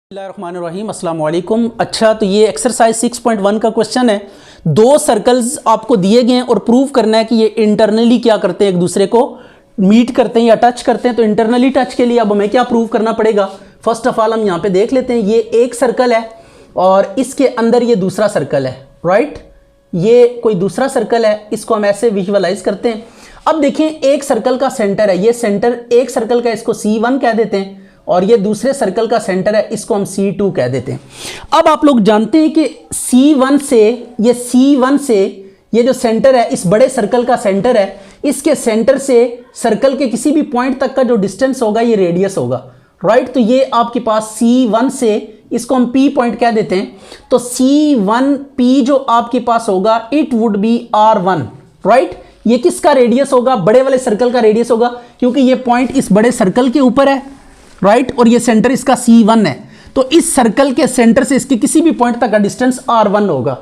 बिस्मिल्लाहिर्रहमानिर्रहीम अस्सलाम वालेकुम। अच्छा, तो ये एक्सरसाइज 6.1 का क्वेश्चन है। दो सर्कल्स आपको दिए गए हैं और प्रूव करना है कि ये इंटरनली क्या करते हैं, एक दूसरे को मीट करते हैं या टच करते हैं। तो इंटरनली टच के लिए अब हमें क्या प्रूव करना पड़ेगा। फर्स्ट ऑफ ऑल हम यहाँ पे देख लेते हैं, ये एक सर्कल है और इसके अंदर ये दूसरा सर्कल है, राइट। ये कोई दूसरा सर्कल है, इसको हम ऐसे विजुअलाइज करते हैं। अब देखें, एक सर्कल का सेंटर है, ये सेंटर एक सर्कल का, इसको C1 कह देते हैं, और ये दूसरे सर्कल का सेंटर है, इसको हम C2 कह देते हैं। अब आप लोग जानते हैं कि C1 से ये जो सेंटर है, इस बड़े सर्कल का सेंटर है, इसके सेंटर से सर्कल के किसी भी पॉइंट तक का जो डिस्टेंस होगा ये रेडियस होगा, राइट। तो ये आपके पास C1 से, इसको हम P पॉइंट कह देते हैं। तो C1P जो आपके पास होगा, it would B R1, right. ये किसका रेडियस होगा, बड़े वाले सर्कल का रेडियस होगा, क्योंकि ये पॉइंट इस बड़े सर्कल के ऊपर है, राइट, और ये सेंटर इसका C1 है। तो इस सर्कल के सेंटर से इसके किसी भी पॉइंट तक का डिस्टेंस R1 होगा।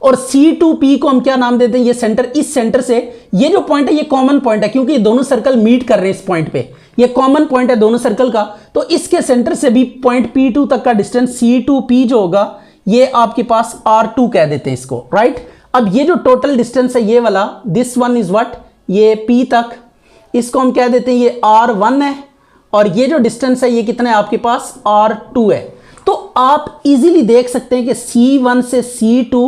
और C2P को हम क्या नाम देते हैं, ये सेंटर, इस सेंटर से ये जो पॉइंट है ये कॉमन पॉइंट है, क्योंकि ये दोनों सर्कल मीट कर रहे हैं इस पॉइंट पे, ये कॉमन पॉइंट है दोनों सर्कल का। तो इसके सेंटर से भी पॉइंट P2 तक का डिस्टेंस C2P जो होगा, ये आपके पास R2 कह देते हैं इसको, राइट। अब ये जो टोटल डिस्टेंस है ये वाला, दिस वन इज व्हाट, ये P तक, इसको हम कह देते हैं ये R1 है, और ये जो डिस्टेंस है ये कितना है आपके पास, R2 है। तो आप इजीली देख सकते हैं कि C1 से C2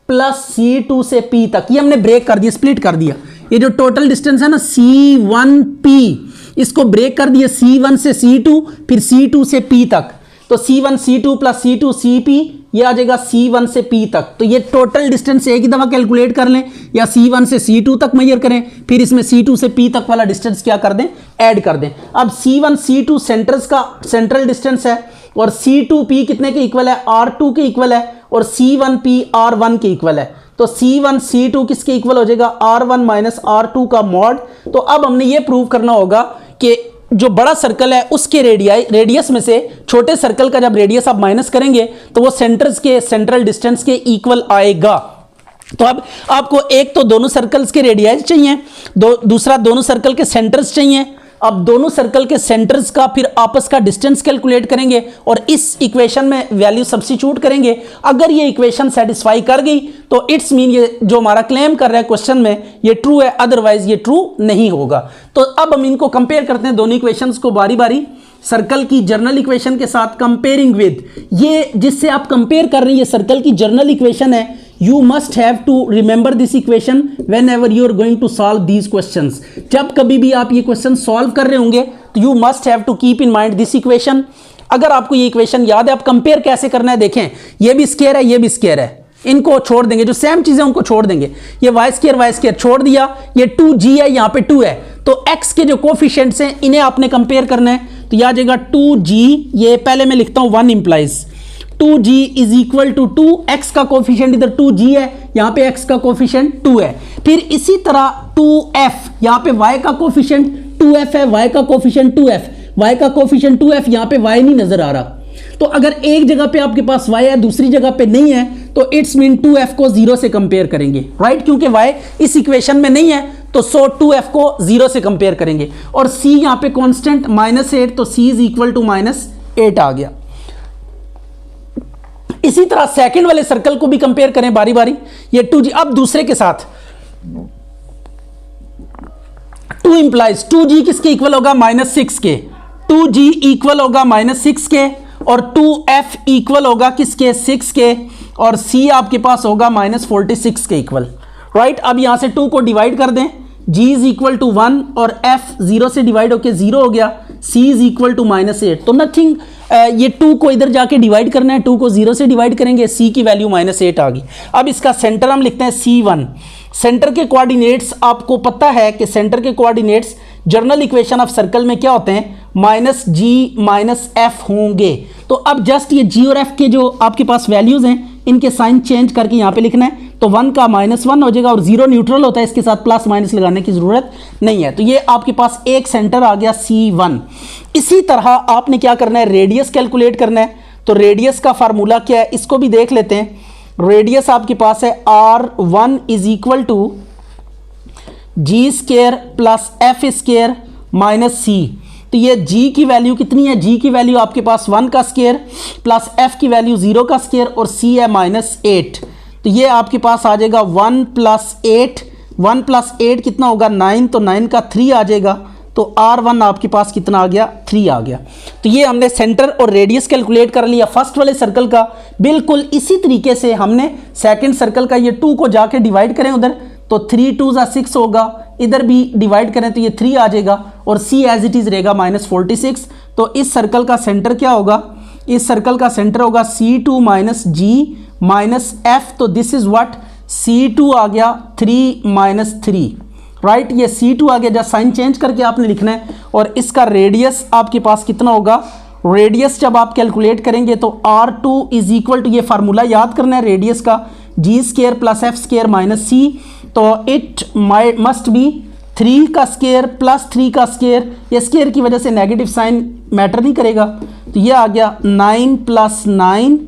प्लस C2 से P तक, ये हमने ब्रेक कर दिया, स्प्लिट कर दिया। ये जो टोटल डिस्टेंस है ना C1P, इसको ब्रेक कर दिया, C1 से C2 फिर C2 से P तक। तो C1 C2 plus C2 CP, ये आ जाएगा C1 से P तक। तो ये टोटल डिस्टेंस एक ही दफा कैलकुलेट कर लें, या C1 से C2 तक मेजर करें, फिर इसमें C2 से P तक वाला डिस्टेंस क्या कर दें, ऐड कर दें। अब C1 C2 सेंटर्स का सेंट्रल डिस्टेंस है, और C2P कितने के इक्वल है, R2 के इक्वल है, और C1P R1 के इक्वल है। तो C1 C2 किसके इक्वल हो जाएगा, R1 माइनस R2 का मॉड। तो अब हमने ये प्रूव करना होगा कि जो बड़ा सर्कल है उसके रेडियस में से छोटे सर्कल का जब रेडियस आप माइनस करेंगे तो वो सेंटर्स के सेंट्रल डिस्टेंस के इक्वल आएगा। तो अब आपको एक तो दोनों सर्कल्स के रेडियस चाहिए, दूसरा दोनों सर्कल के सेंटर्स चाहिए। अब दोनों सर्कल के सेंटर्स का फिर आपस का डिस्टेंस कैलकुलेट करेंगे और इस इक्वेशन में वैल्यू सब्स्टिट्यूट करेंगे। अगर ये इक्वेशन सेटिस्फाई कर गई तो इट्स मीन ये जो हमारा क्लेम कर रहा है क्वेश्चन में ये ट्रू है, अदरवाइज ये ट्रू नहीं होगा। तो अब हम इनको कंपेयर करते हैं, दोनों इक्वेशंस को बारी बारी, सर्कल की जर्नल इक्वेशन के साथ कंपेयरिंग विद, ये जिससे आप कंपेयर कर रहे हैं ये सर्कल की जर्नल इक्वेशन है। You must have to remember this equation whenever you are going to solve these questions. जब कभी भी आप ये क्वेश्चन सॉल्व कर रहे होंगे तो you must have to keep in mind this equation. अगर आपको ये इक्वेशन याद है, आप कंपेयर कैसे करना है देखें, ये भी स्क्वायर है, ये भी स्क्वायर है, इनको छोड़ देंगे, जो सेम चीजें उनको छोड़ देंगे। ये वाई स्क्वायर छोड़ दिया, ये 2g है, यहाँ पे 2 है, तो x के जो कोफिशिएंट्स हैं इन्हें आपने कंपेयर करना है। तो यह आ जाएगा 2g, ये पहले मैं लिखता हूँ 1 implies 2g is equal to 2, x का कोफिशिएंट इधर 2g है, यहाँ पे x का कोफिशिएंट 2 है। फिर इसी तरह 2f, यहाँ पे y का कोफिशिएंट 2f है, y का कोफिशिएंट 2f, y का कोफिशिएंट 2f, यहाँ पे y नहीं नजर आ रहा। तो अगर एक जगह पे आपके पास y है, दूसरी जगह पे नहीं है, तो इट्स मीन 2f को 0 से कंपेयर करेंगे, राइट, क्योंकि y इस इक्वेशन में नहीं है, तो 2f को 0 से कंपेयर करेंगे। और c यहाँ पे कांस्टेंट -8, तो c इज इक्वल टू -8 आ गया। इसी तरह सेकंड वाले सर्कल को भी कंपेयर करें बारी बारी, ये 2g, अब दूसरे के साथ 2 इंप्लाइज 2g किसके इक्वल होगा, -6 के, 2g इक्वल होगा -6 के, और 2f इक्वल होगा किसके, 6 के, और c आपके पास होगा -46 के इक्वल, राइट। अब यहां से 2 को डिवाइड कर दें, g इज इक्वल टू 1 और f 0 से डिवाइड होके 0 हो गया, c इज इक्वल टू -8। तो नथिंग, ये 2 को इधर जाके डिवाइड करना है, 2 को 0 से डिवाइड करेंगे, c की वैल्यू -8 आ गई। अब इसका सेंटर हम लिखते हैं C1। सेंटर के कोऑर्डिनेट्स आपको पता है कि सेंटर के coordinates general equation of circle में क्या होते हैं, -g -f होंगे। तो अब जस्ट ये g और f के जो आपके पास वैल्यूज हैं इनके साइन चेंज करके यहाँ पे लिखना है। तो 1 का -1 हो जाएगा, और 0 न्यूट्रल होता है, इसके साथ प्लस माइनस लगाने की जरूरत नहीं है। तो ये आपके पास एक सेंटर आ गया C1। इसी तरह आपने क्या करना है, रेडियस कैलकुलेट करना है। तो रेडियस का फार्मूला क्या है, इसको भी देख लेते हैं। रेडियस आपके पास है R1 is equal to g² plus f² minus c। तो ये g की वैल्यू कितनी है, g की वैल्यू आपके पास 1 का स्क्वायर प्लस f की वैल्यू 0 का स्क्वायर और c है -8। तो ये आपके पास आ जाएगा 1 + 8 कितना होगा 9, तो 9 का 3 आ जाएगा। तो R1 आपके पास कितना आ गया 3 आ गया। तो ये हमने सेंटर और रेडियस कैलकुलेट कर लिया फर्स्ट वाले सर्कल का। बिल्कुल इसी तरीके से हमने सेकंड सर्कल का ये 2 को जाके डिवाइड करें उधर, तो 3 2 6 होगा, इधर भी डिवाइड करें तो ये 3 आ जाएगा और c एज इट इज रहेगा -46। तो इस सर्कल का सेंटर क्या होगा, इस सर्कल का सेंटर होगा C2 - G - F। तो दिस इज व्हाट C2 आ गया 3 - 3, राइट। ये C2 आ गया, जब साइन चेंज करके आपने लिखना है। और इसका रेडियस आपके पास कितना होगा, रेडियस जब आप कैलकुलेट करेंगे तो R2 = ये फार्मूला याद करना है रेडियस का, G² + F² - C। तो इट मस्ट बी 3 का स्क्वायर प्लस 3 का स्क्वायर, ये स्क्वायर की वजह से नेगेटिव साइन मैटर नहीं करेगा। तो ये आ गया 9 + 9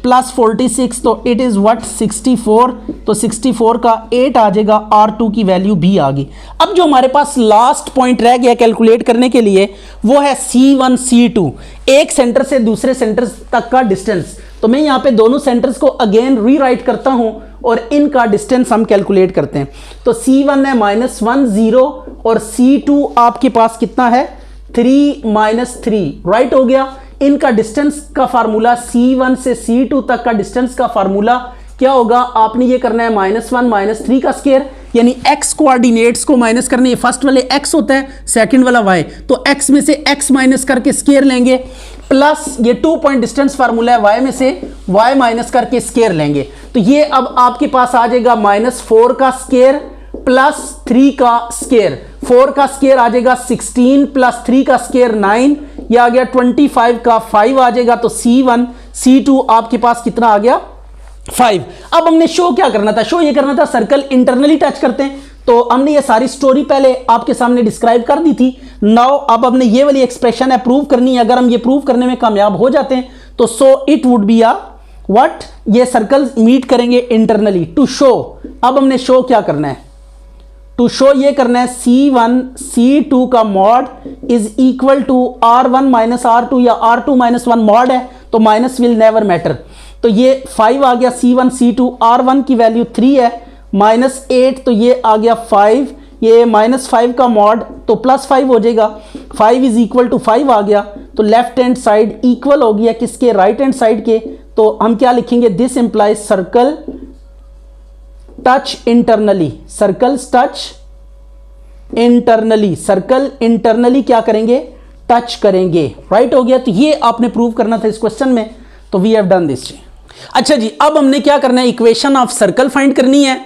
+ 46, तो इट इज़ व्हाट 64। तो 64 का 8 आ जाएगा, R2 की वैल्यू भी आ गई। अब जो हमारे पास लास्ट पॉइंट रह गया कैलकुलेट करने के लिए वो है C1 C2, एक सेंटर से दूसरे सेंटर तक का डिस्टेंस। तो मैं यहाँ पे दोनों सेंटर्स को अगेन रीराइट करता हूँ और इनका डिस्टेंस हम कैलकुलेट करते हैं। तो C1 है -1 0 और C2 आपके पास कितना है 3 - 3, राइट हो गया। इनका डिस्टेंस का फार्मूला C1 से C2 तक का डिस्टेंस का फार्मूला क्या होगा, आपने ये करना है -1 - 3 का स्क्वायर, यानी x कोऑर्डिनेट्स को माइनस करने, ये फर्स्ट वाले x होता है, सेकंड वाला y, तो x में से x माइनस करके स्क्वायर लेंगे, प्लस ये 2 पॉइंट डिस्टेंस फार्मूला है, y में से y माइनस करके स्क्वायर लेंगे। तो ये अब आपके पास आ जाएगा -4 का स्क्वायर प्लस 3 का स्क्वायर। 4 का स्क्वायर आ जाएगा 16 प्लस 3 का स्क्वायर 9, ये आ गया 25 का 5 आ जाएगा। तो C1 C2 आपके पास कितना आ गया 5। अब हमने शो क्या करना था, शो ये करना था सर्कल इंटरनली टच करते हैं। तो हमने ये सारी स्टोरी पहले आपके सामने डिस्क्राइब कर दी थी। नाउ अब हमने ये वाली एक्सप्रेशन है प्रूव करनी है। अगर हम ये प्रूव करने में कामयाब हो जाते हैं तो so it would be ah what, ये सर्कल्स मीट करेंगे इंटरनली। टू शो, अब हमने शो क्या करना है, टू शो ये करना है C1 C2 का mod is equal to R1 - R2 या R2 - 1 मॉड है तो माइनस विल नेवर मैटर। तो ये 5 आ गया C1 C2, R1 की वैल्यू 3 है, -8 तो ये आ गया 5, ये -5 का मॉड तो +5 हो जाएगा, 5 इज इक्वल टू 5 आ गया। तो लेफ्ट हैंड साइड इक्वल हो गया किसके, राइट हैंड साइड के। तो हम क्या लिखेंगे, this implies circle touch internally, circles touch internally, circle internally क्या करेंगे, टच करेंगे, राइट हो गया। तो ये आपने प्रूव करना था इस क्वेश्चन में, तो वी हैव डन दिस। अच्छा जी, अब हमने क्या करना है, इक्वेशन ऑफ सर्कल फाइंड करनी है।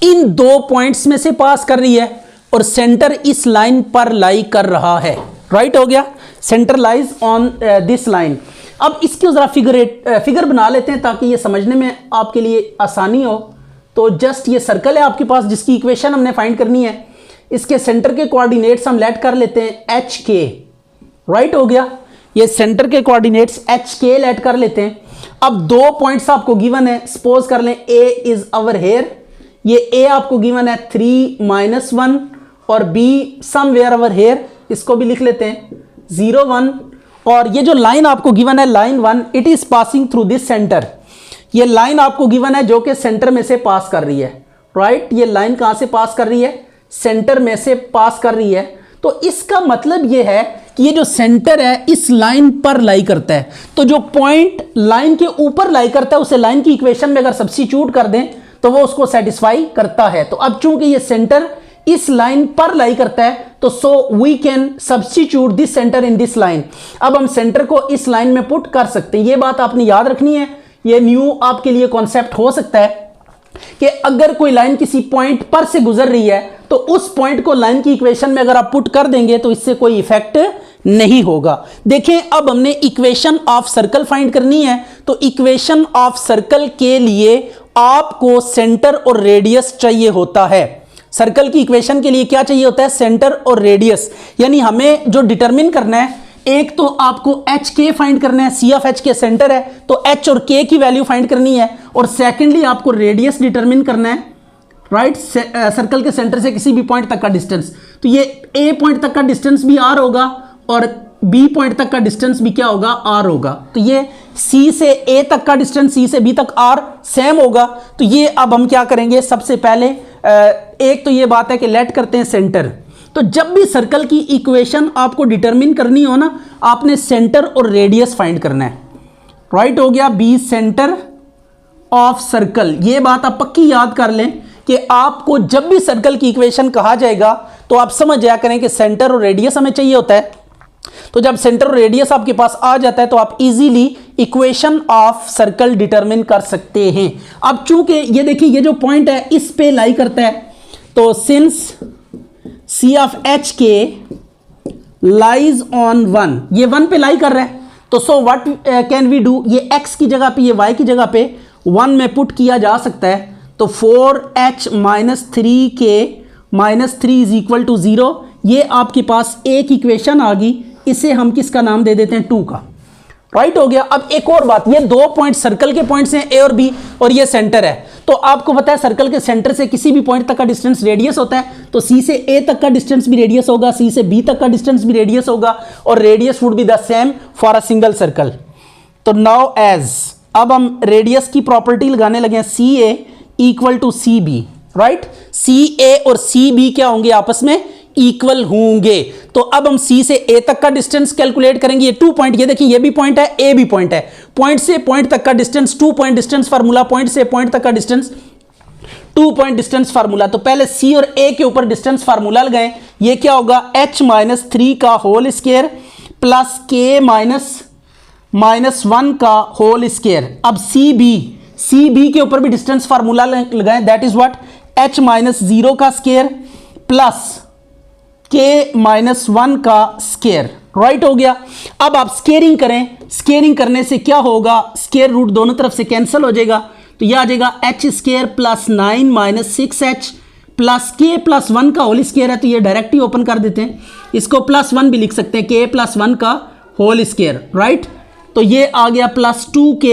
इन 2 पॉइंट्स में से पास कर रही है और सेंटर इस लाइन पर लाई कर रहा है, राइट हो गया, centre lies on this line. अब इसके जरा फिगर बना लेते हैं ताकि ये समझने में आपके लिए आसानी हो। तो जस्ट ये सर्कल है आपके पास जिसकी इक्वेशन हमने फाइंड करनी है, इसके सेंटर के कोऑर्डिनेट्स हम लेट कर लेते हैं HK, राइट हो गया। ये सेंटर के कोऑर्डिनेट्स HK लेट कर लेते हैं। अब 2 पॉइंट्स आपको गिवन है, सपोज कर लें A इज अवर हेयर, ये A आपको गिवन है 3 - 1 और B समवेयर अवर हेयर, इसको भी लिख लेते हैं 0 1। और ये जो लाइन आपको गिवन है line 1, it is passing through this centre, ये लाइन आपको गिवन है जो कि सेंटर में से पास कर रही है, राइट। ये लाइन कहां से पास कर रही है, सेंटर में से पास कर रही है। तो इसका मतलब ये है कि ये जो सेंटर है इस लाइन पर लाई करता है। तो जो पॉइंट लाइन के ऊपर लाई करता है उसे लाइन की इक्वेशन में अगर सब्स्टिट्यूट कर दें तो वो उसको सेटिस्फाई करता है। तो अब चूंकि ये सेंटर इस लाइन पर लाई करता है तो so we can substitute this centre in this line. अब हम सेंटर को इस लाइन में पुट कर सकते हैं। ये बात आपने याद रखनी है, ये न्यू आपके लिए कॉन्सेप्ट हो सकता है कि अगर कोई लाइन किसी पॉइंट पर से गुजर रही है तो उस पॉइंट को लाइन की इक्वेशन में अगर आप पुट कर देंगे तो इससे कोई इफेक्ट नहीं होगा। देखें, अब हमने इक्वेशन ऑफ सर्कल फाइंड करनी है। तो इक्वेशन ऑफ सर्कल के लिए आपको सेंटर और रेडियस चाहिए होता है। सर्कल की इक्वेशन के लिए क्या चाहिए होता है, सेंटर और रेडियस। यानी हमें जो डिटरमिन करना है, एक तो आपको एच के फाइंड करना है, सी ऑफ एच के सेंटर है तो एच और के की वैल्यू फाइंड करनी है, और सेकेंडली आपको रेडियस डिटरमिन करना है, राइट, सर्कल के सेंटर से किसी भी पॉइंट तक का डिस्टेंस। तो ये ए पॉइंट तक का डिस्टेंस भी आर होगा और बी पॉइंट तक का डिस्टेंस भी क्या होगा, आर होगा। तो ये सी से ए तक का डिस्टेंस, सी से बी तक आर सेम होगा। तो ये अब हम क्या करेंगे, सबसे पहले एक तो ये बात है कि लेट करते हैं सेंटर। तो जब भी सर्कल की इक्वेशन आपको डिटरमिन करनी हो ना, आपने सेंटर और रेडियस फाइंड करना है। राइट हो गया, बी सेंटर ऑफ सर्कल। ये बात आप पक्की याद कर लें कि आपको जब भी सर्कल की इक्वेशन कहा जाएगा तो आप समझ जाया करें कि सेंटर और रेडियस हमें चाहिए होता है। तो जब सेंटर और रेडियस आपके पास आ जाता है तो आप easily equation of circle determine कर सकते हैं। अब चूंकि ये देखिए ये जो पॉइंट है इस पे लाई करता है, तो since C of H K lies on 1, ये 1 पे लाई कर रहा है, तो so what can we do, ये x की जगह पे, ये y की जगह पे 1 में पुट किया जा सकता है। तो 4h minus 3k minus 3 is equal to 0। ये आपके पास एक इक्वेशन आ गई, इसे हम किसका नाम दे देते हैं, 2 का। राइट हो गया। अब एक और बात, ये 2 पॉइंट सर्कल के पॉइंट्स हैं, ए और बी, और ये सेंटर है। तो आपको पता है सर्कल के सेंटर से किसी भी पॉइंट तक का डिस्टेंस रेडियस होता है। तो सी से ए तक का डिस्टेंस भी रेडियस होगा, सी से बी तक का डिस्टेंस भी रेडियस होगा, और radius would be the same for a single circle. तो नाउ एज अब हम रेडियस की प्रॉपर्टी लगाने लगे हैं, C A equal to C B. Right, C A और सी बी क्या होंगे, आपस में इक्वल होंगे। तो अब हम सी से ए तक का डिस्टेंस कैलकुलेट करेंगे। ये 2 पॉइंट, ये देखिए ये भी पॉइंट है, ए भी पॉइंट है। पॉइंट से पॉइंट तक का distance 2 point distance formula, point से पॉइंट तक का डिस्टेंस 2 पॉइंट डिस्टेंस फार्मूला। तो पहले सी और ए के ऊपर डिस्टेंस फार्मूला लगाएं। ये क्या होगा, h माइनस 3 का whole square plus k minus 1 का होल स्क्वायर। अब सी बी के ऊपर भी डिस्टेंस फार्मूला लगाएं, that is what, h minus 0 का स्क्वायर प्लस k माइनस 1 का स्क्वायर। राइट हो गया। अब आप स्क्वेयरिंग करें, स्क्वेयरिंग करने से क्या होगा, स्क्वायर रूट दोनों तरफ से कैंसिल हो जाएगा। तो यह आ जाएगा h square plus 9 minus 6h plus k plus 1 का होल स्क्वायर है। तो ये डायरेक्ट ही ओपन कर देते हैं, इसको प्लस 1 भी लिख सकते हैं, k प्लस 1 का होल स्क्वायर। राइट, तो ये आ गया plus 2k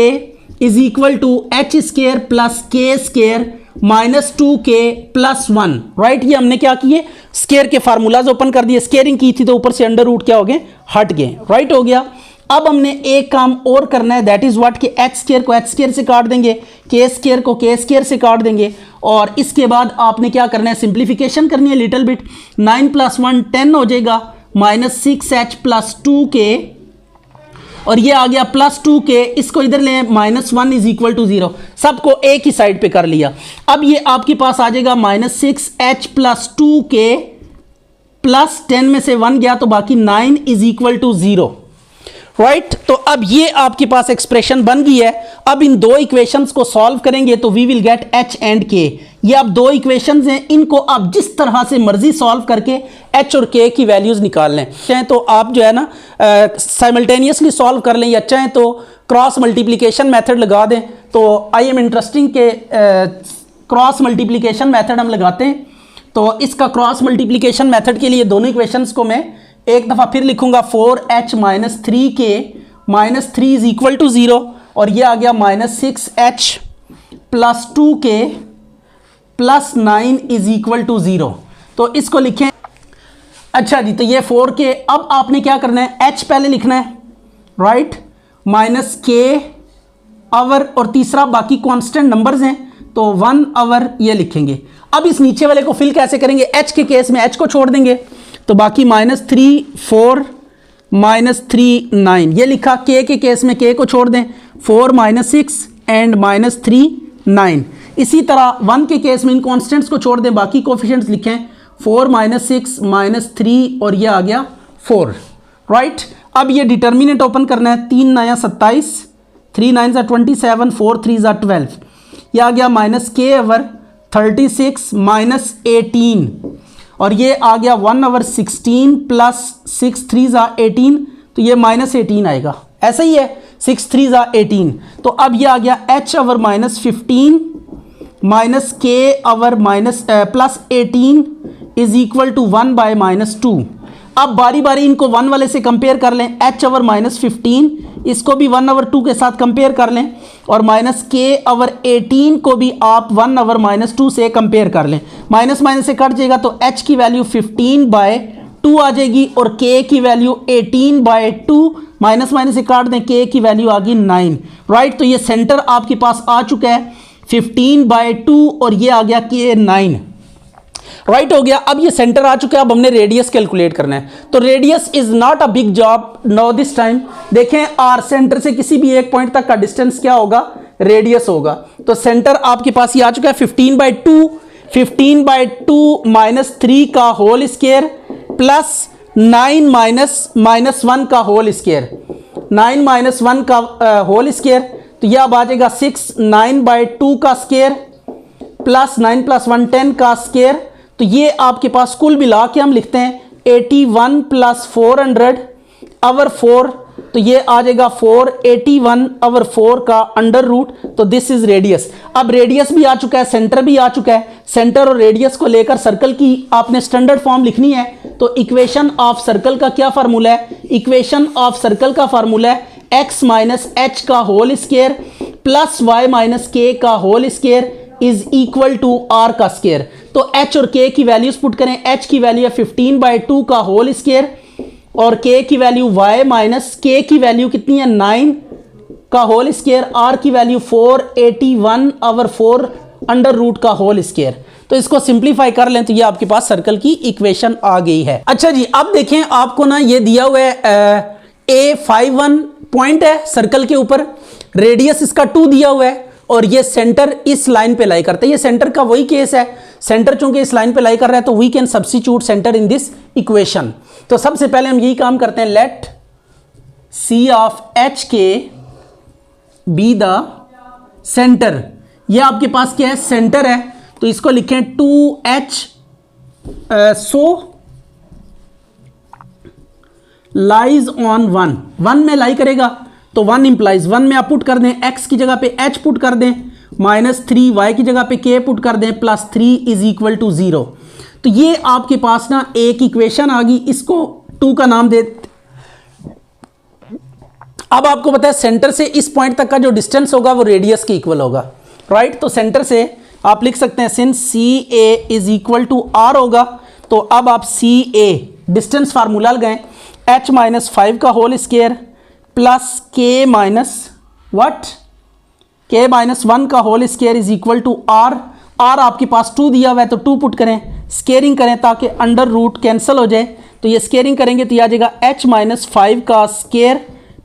is equal to h square plus k square minus 2k plus 1। Right, ये हमने क्या किए, स्क्वायर के फार्मूलाज ओपन कर दिए, स्क्वेयरिंग की थी तो ऊपर से अंडर रूट क्या हो गए, हट गए। राइट हो गया। अब हमने एक काम और करना है, दैट इज व्हाट, कि h स्क्वायर को h स्क्वायर से काट देंगे, k स्क्वायर को k स्क्वायर से काट देंगे, और इसके बाद आपने क्या करना है, सिंप्लीफिकेशन करनी है लिटिल बिट। 9 प्लस 1 10 हो जाएगा, माइनस 6h प्लस 2k, और ये आ गया प्लस 2k, इसको इधर ले, माइनस 1 इज इक्वल टू 0, सबको एक ही साइड पे कर लिया। अब ये आपके पास आ जाएगा minus 6h plus 2k plus 10 में से 1 गया तो बाकी 9 इज इक्वल टू 0। राइट, तो अब ये आपके पास एक्सप्रेशन बन गई है। अब इन दो इक्वेशंस को सॉल्व करेंगे तो we will get h and k। ये अब दो इक्वेशंस हैं, इनको आप जिस तरह से मर्जी सॉल्व करके h और k की वैल्यूज निकाल लें। चाहे तो आप जो है ना साइमल्टेनियसली सॉल्व कर लें, या चाहे तो क्रॉस मल्टीप्लिकेशन मेथड लगा दें। तो आई एम इंटरेस्टिंग के क्रॉस मल्टीप्लिकेशन मेथड हम लगाते हैं। तो इसका क्रॉस मल्टीप्लिकेशन मेथड के लिए दोनों इक्वेशंस को मैं एक दफ़ा फिर लिखूंगा, 4h minus 3k minus 3 is equal to 0, और ये आ गया minus 6h plus 2k plus 9 is equal to 0। तो इसको लिखें। अच्छा जी, तो ये 4k, अब आपने क्या करना है, h पहले लिखना है, राइट, माइनस k आवर, और तीसरा बाकी कांस्टेंट नंबर्स हैं तो 1 आवर ये लिखेंगे। अब इस नीचे वाले को फिल कैसे करेंगे, h के केस में h को छोड़ देंगे तो बाकी माइनस 3 4 माइनस 3 9 ये लिखा। k के केस में k को छोड़ दें, 4 माइनस 6 एंड माइनस 3 9। इसी तरह 1 के केस में इन कॉन्स्टेंट्स को छोड़ दें, बाकी कोफिशिएंट्स लिखें, 4 माइनस 6 माइनस 3 और ये आ गया 4। राइट, अब ये डिटर्मिनेंट ओपन करना है, 3 9 27, 3 9 27, 4 3 12, ये आ गया माइनस k ओवर 36 माइनस 18, और ये आ गया 1 ओवर 16 प्लस 6 3 18, तो ये माइनस 18 आएगा। ऐसा ही है, 6 3 18। तो अब ये आ गया h over minus 15 minus k over minus plus 18 is equal to 1 by minus 2। अब बारी बारी इनको 1 वाले से कंपेयर कर लें, h ओवर माइनस 15 इसको भी 1 ओवर 2 के साथ कंपेयर कर लें, और माइनस k ओवर 18 को भी आप 1 ओवर माइनस 2 से कंपेयर कर लें। माइनस माइनस से कट जाएगा तो h की वैल्यू 15 बाय 2 आ जाएगी और k की वैल्यू 18/2 माइनस माइनस से काट दें, k की वैल्यू आ गई 9, राइट। तो ये सेंटर आपके पास आ चुका है 15/2 और ये आ गया k 9, राइट हो गया। अब ये सेंटर आ चुका है, अब हमने रेडियस कैलकुलेट करना है। तो radius is not a big job no this time. देखें आर सेंटर से किसी भी एक पॉइंट तक का डिस्टेंस क्या होगा, रेडियस होगा। तो सेंटर आपके पास ये आ चुका है 15/2, 15/2 माइनस 3 का होल स्क्वायर प्लस 9 माइनस 1 का होल स्क्वायर, 9 माइनस 1 का होल स्क्वायर। तो यह अब आ जाएगा 6, 9/2 का स्क्वायर प्लस 9 + 1 10 का स्क्वायर। तो ये आपके पास कुल मिला के हम लिखते हैं 81 + 400/4। तो ये आ जाएगा 481/4 का अंडर रूट। तो दिस इज रेडियस। अब रेडियस भी आ चुका है, सेंटर भी आ चुका है। सेंटर और रेडियस को लेकर सर्कल की आपने स्टैंडर्ड फॉर्म लिखनी है। तो इक्वेशन ऑफ सर्कल का क्या फार्मूला है, इक्वेशन ऑफ सर्कल का फार्मूला है x - h का whole square plus y - k का whole square is equal to r का स्क्वायर। तो h और k की वैल्यूज पुट करें। h की वैल्यू है 15/2 का होल स्क्वायर और k की वैल्यू y माइनस k की वैल्यू कितनी है 9 का होल स्क्वायर, r की वैल्यू 481/4 अंडर रूट का होल स्क्वायर। तो इसको सिंप्लीफाई कर लें तो ये आपके पास सर्कल की इक्वेशन आ गई है। अच्छा जी, अब देखें आपको ना ये दिया हुआ है A51 पॉइंट है सर्कल के ऊपर, रेडियस इसका 2 दिया हुआ है और ये सेंटर इस लाइन पे लाई करता है। ये सेंटर का वही केस है, सेंटर चूंकि इस लाइन पे लाई कर रहा है तो we can substitute centre in this equation. तो सबसे पहले हम यही काम करते हैं, let C of HK be the centre. ये आपके पास क्या है, सेंटर है। तो इसको लिखें 2H सो लाइज ऑन 1 में लाई करेगा तो 1 इंप्लाइज 1 में आप पुट कर दें, x की जगह पे h पुट कर दें, -3 y की जगह पे k पुट कर दें, +3 इज इक्वल टू 0। तो ये आपके पास ना एक इक्वेशन आ गई, इसको 2 का नाम दे। अब आपको पता है सेंटर से इस पॉइंट तक का जो डिस्टेंस होगा वो रेडियस के इक्वल होगा, राइट। तो सेंटर से आप लिख सकते हैं since CA is equal to R होगा। तो अब आप CA डिस्टेंस फार्मूला लगाएं, h - 5 का whole square plus k minus what, k - 1 का whole square is equal to R। R आपके पास 2 दिया हुआ है तो 2 पुट करें, स्क्वेयरिंग करें ताकि अंडर रूट कैंसिल हो जाए। तो ये स्क्वेयरिंग करेंगे तो ये आ जाएगा h - 5 का स्क्वायर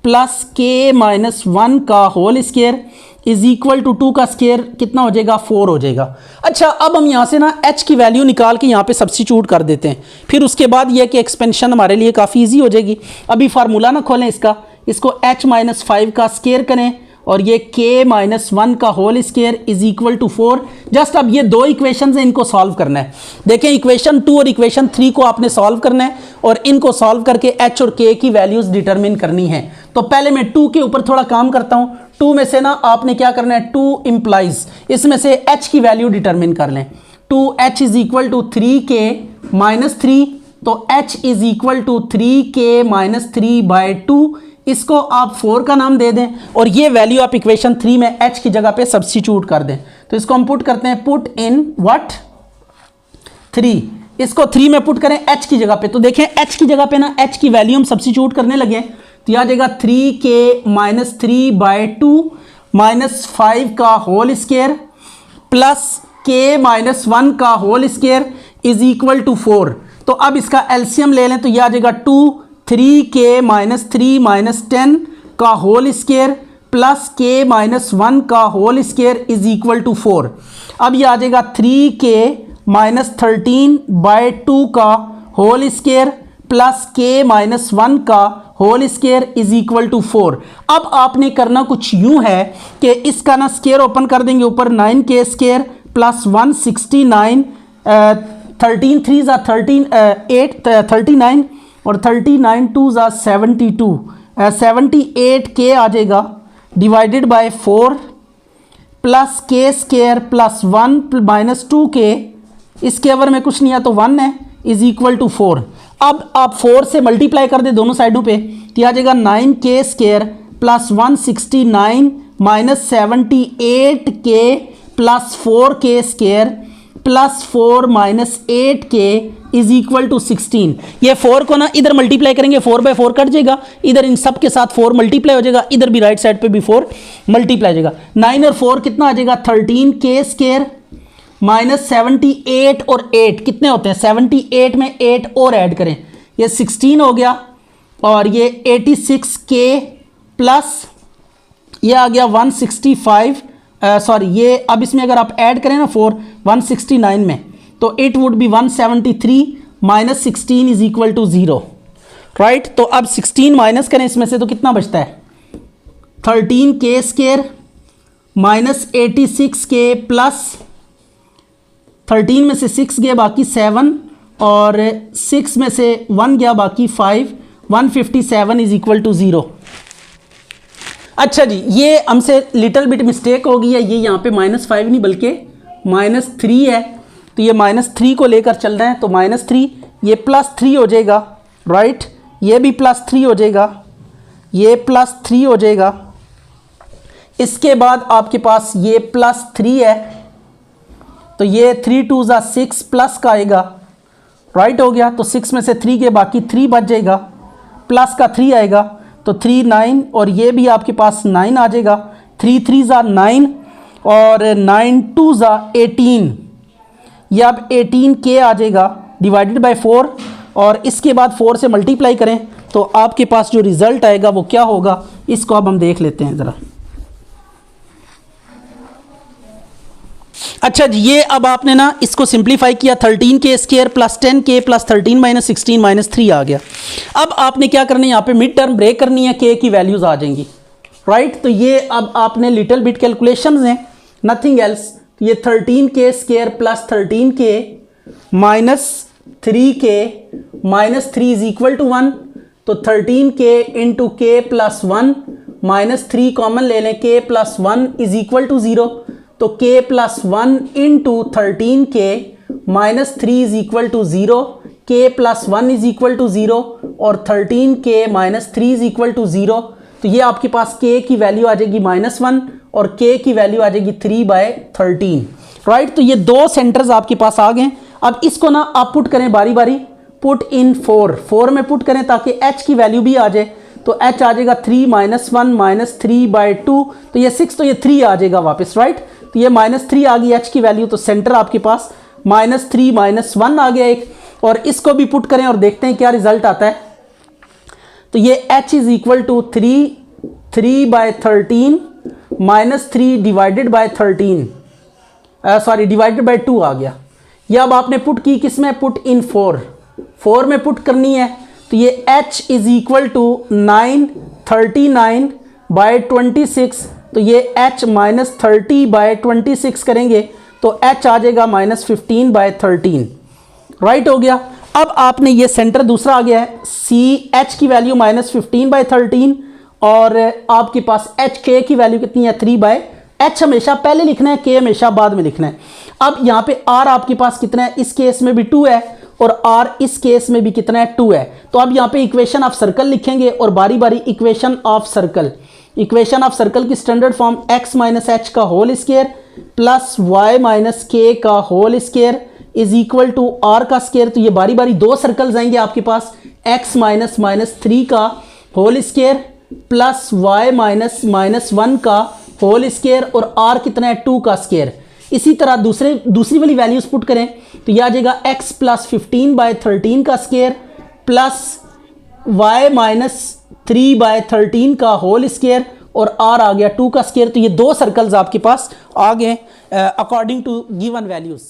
प्लस k - 1 का whole square is equal to 2 का स्क्वायर कितना हो जाएगा, 4 हो जाएगा। अच्छा, अब हम यहाँ से ना h की वैल्यू निकाल के यहाँ पे सब्स्टिट्यूट कर देते हैं। फिर उसके बाद यह कि एक्सपेंशन हमारे लिए काफ़ी इजी हो जाएगी। अभी फार्मूला ना खोलें इसको h - 5 का स्क्वायर करें और ये k - 1 का whole square is equal to 4। Just अब ये दो इक्वेशन हैं, इनको सॉल्व करना है। देखें इक्वेशन 2 और इक्वेशन 3 को आपने सॉल्व करना है और इनको सॉल्व करके h और k की वैल्यूज डिटरमिन करनी है। तो पहले मैं 2 के ऊपर थोड़ा काम करता हूँ। 2 में से ना आपने क्या करना है, 2 इंप्लाइज इसमें से h की वैल्यू डिटरमिन कर लें। 2h is equal to 3k - 3, तो h is equal to 3k - 3/2। इसको आप 4 का नाम दे दें और ये वैल्यू आप इक्वेशन 3 में h की जगह पे सब्स्टिट्यूट कर दें। तो इसको हम पुट करते हैं, पुट इन व्हाट 3, इसको 3 में पुट करें h की जगह पे। तो देखें h की जगह पे ना h की वैल्यू हम सब्स्टिट्यूट करने लगे तो आ जाएगा 3k - 3/2 -5 का होल स्क्वायर प्लस k - 1 का whole square is equal to 4। तो अब इसका एलसीएम ले लें तो यह आ जाएगा 3k - 3 - 10 का होल स्क्वायर प्लस k - 1 का whole square is equal to 4। अब यह आ जाएगा 3k - 13/2 का होल स्क्वायर प्लस k - 1 का whole square is equal to 4। अब आपने करना कुछ यूं है कि इसका ना स्क्वायर ओपन कर देंगे, ऊपर 9k स्क्वायर प्लस 169, 13 3 ज़ा 13 8 39 और 39 2 ज़ा 72, 78k आ जाएगा divided by 4 plus k square plus 1 - 2k, इसके अवर में कुछ नहीं है तो 1 है, इज इक्वल टू 4। अब आप 4 से मल्टीप्लाई कर दें दोनों साइडों पे तो आ जाएगा 9k square plus 169 - 78k plus 4k square plus 4 minus 8k is equal to 16। ये 4 को ना इधर मल्टीप्लाई करेंगे, 4/4 कट जाएगा, इधर इन सब के साथ 4 मल्टीप्लाई हो जाएगा, इधर भी राइट साइड पे भी 4 मल्टीप्लाई हो जाएगा। 9 और 4 कितना आ जाएगा 13k स्क्वायर माइनस 78 और 8 कितने होते हैं 78 में 8 और ऐड करें, ये 16 हो गया, और ये 86k प्लस ये आ गया 165, सॉरी ये अब इसमें अगर आप ऐड करें ना 4 169 में, तो it would be 173 minus 16 is equal to 0, right. तो अब 16 माइनस करें इसमें से तो कितना बचता है 13k square minus 86k plus 13 में से 6 गया बाकी 7 और 6 में से 1 गया बाकी 5, 157 इज इक्वल टू 0। अच्छा जी, ये हमसे लिटिल बिट मिस्टेक हो गई है, ये यहाँ पे -5 नहीं बल्कि -3 है, तो ये -3 को लेकर चल रहे हैं, तो -3 ये +3 हो जाएगा, राइट, ये भी +3 हो जाएगा, ये +3 हो जाएगा, इसके बाद आपके पास ये +3 है, तो ये 3 2 ज़ा 6 प्लस का आएगा, राइट हो गया, तो 6 में से 3 के बाकी 3 बच जाएगा, प्लस का 3 आएगा, तो 3 9 और ये भी आपके पास 9 आ जाएगा, 3 3 ज़ा 9 और 9 2 ज़ा 18, ये अब 18k आ जाएगा डिवाइडेड बाय 4, और इसके बाद 4 से मल्टीप्लाई करें तो आपके पास जो रिज़ल्ट आएगा वो क्या होगा, इसको अब हम देख लेते हैं ज़रा। अच्छा जी, ये अब आपने ना इसको सिंप्लीफाई किया, 13k square plus 10k plus 13 minus 16 minus 3 आ गया। अब आपने क्या करना है, यहाँ पे मिड टर्म ब्रेक करनी है, k की वैल्यूज आ जाएंगी, राइट। तो ये अब आपने लिटिल बिट कैलकुलेशंस हैं, नथिंग एल्स, ये 13k square plus 13k minus 3k minus 3 is equal to 1, तो 13k into k plus 1 minus 3 common ले लें, k plus 1 is equal to 0, तो k plus 1 into 13k minus 3 is equal to 0, k plus 1 is equal to 0 और 13k minus 3 is equal to 0, तो ये आपके पास k की value आ जाएगी -1 और k की वैल्यू आ जाएगी 3/13, राइट। तो ये दो सेंटर्स आपके पास आ गए। अब इसको ना आप पुट करें बारी बारी, पुट इन 4 में पुट करें ताकि h की वैल्यू भी आ जाए, तो h आ जाएगा 3 -1 माइनस 3/2, तो ये 6, तो ये 3 आ जाएगा वापस, राइट। तो ये -3 आ गई h की वैल्यू, तो सेंटर आपके पास -3 -1 आ गया एक, और इसको भी पुट करें और देखते हैं क्या रिजल्ट आता है। तो ये h is equal to 3/13 minus 3 divided by 13, sorry divided by 2 आ गया। ये अब आपने पुट की किसमें, पुट इन 4 में पुट करनी है, तो ये h इज इक्वल टू 939/26, तो ये h -30/26 करेंगे तो h आ जाएगा -15/13, राइट हो गया। अब आपने ये सेंटर दूसरा आ गया है, सी h की वैल्यू -15/13 और आपके पास h k की वैल्यू कितनी है 3/h हमेशा पहले लिखना है, k हमेशा बाद में लिखना है। अब यहाँ पे r आपके पास कितना है, इस केस में भी 2 है और r इस केस में भी कितना है 2 है, तो अब यहाँ पे इक्वेशन ऑफ सर्कल लिखेंगे और बारी बारी इक्वेशन ऑफ सर्कल की standard form x minus H का whole square plus y minus K का whole square is equal to r का स्क्वायर, तो ये बारी बारी दो सर्कल्स आएंगे आपके पास, x माइनस 3 का whole square plus y minus 1 का होल स्क्वायर और r कितना है 2 का स्क्वायर। इसी तरह दूसरी वाली वैल्यूज पुट करें तो यह आ जाएगा x प्लस 15/13 का स्क्वायर प्लस y माइनस 3/13 का होल स्क्वायर और r आ गया 2 का स्क्वायर। तो ये दो सर्कल्स आपके पास आ गए अकॉर्डिंग टू गिवन वैल्यूज।